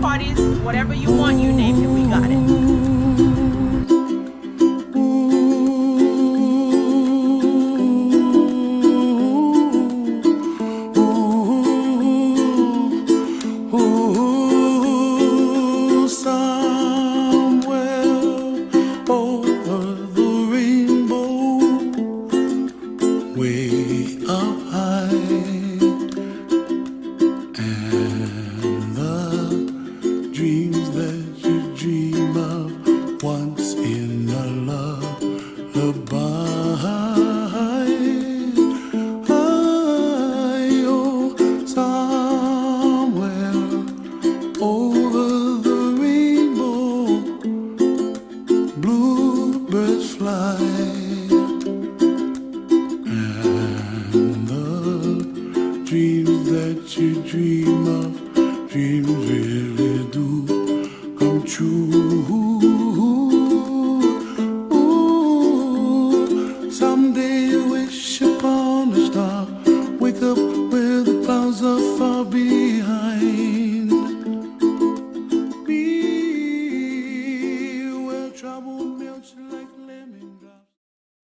parties, whatever you want, you name it, we got it. Dreams that you dream of, dreams really